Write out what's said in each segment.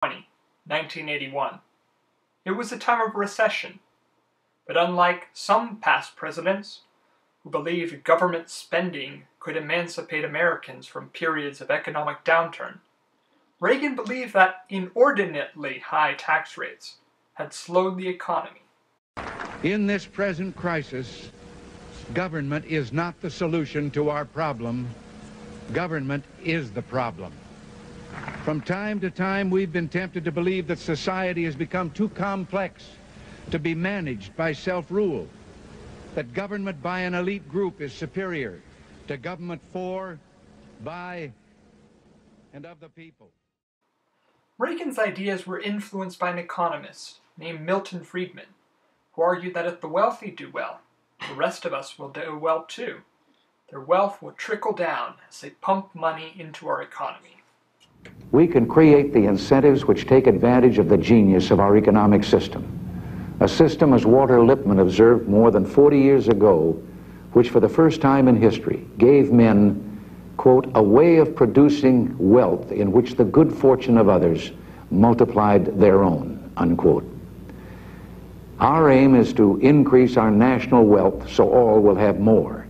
1981. It was a time of recession, but unlike some past presidents who believed government spending could emancipate Americans from periods of economic downturn, Reagan believed that inordinately high tax rates had slowed the economy. In this present crisis, government is not the solution to our problem. Government is the problem. From time to time, we've been tempted to believe that society has become too complex to be managed by self-rule, that government by an elite group is superior to government for, by, and of the people. Reagan's ideas were influenced by an economist named Milton Friedman, who argued that if the wealthy do well, the rest of us will do well too. Their wealth will trickle down as they pump money into our economy. We can create the incentives which take advantage of the genius of our economic system. A system, as Walter Lippmann observed more than 40 years ago, which for the first time in history gave men, quote, a way of producing wealth in which the good fortune of others multiplied their own, unquote. Our aim is to increase our national wealth so all will have more,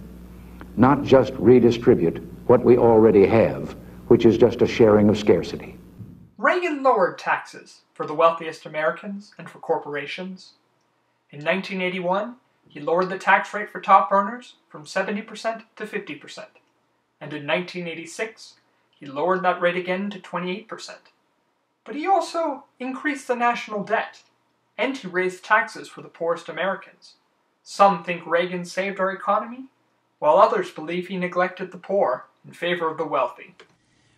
not just redistribute what we already have, which is just a sharing of scarcity. Reagan lowered taxes for the wealthiest Americans and for corporations. In 1981, he lowered the tax rate for top earners from 70% to 50%. And in 1986, he lowered that rate again to 28%. But he also increased the national debt, and he raised taxes for the poorest Americans. Some think Reagan saved our economy, while others believe he neglected the poor in favor of the wealthy.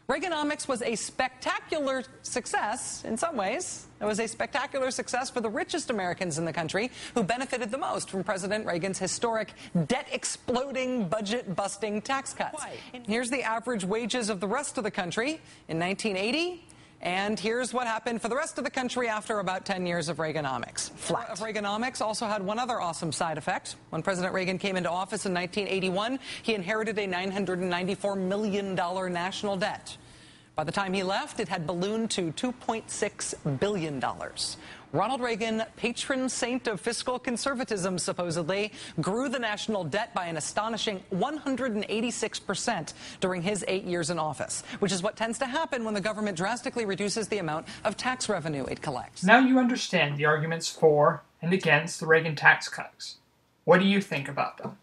Reaganomics was a spectacular success in some ways. It was a spectacular success for the richest Americans in the country who benefited the most from President Reagan's historic debt-exploding, budget-busting tax cuts. Here's the average wages of the rest of the country in 1980. And here's what happened for the rest of the country after about 10 years of Reaganomics. Flat. Reaganomics also had one other awesome side effect. When President Reagan came into office in 1981, he inherited a $994 million national debt. By the time he left, it had ballooned to $2.6 billion. Ronald Reagan, patron saint of fiscal conservatism, supposedly, grew the national debt by an astonishing 186% during his 8 years in office, which is what tends to happen when the government drastically reduces the amount of tax revenue it collects. Now you understand the arguments for and against the Reagan tax cuts. What do you think about them?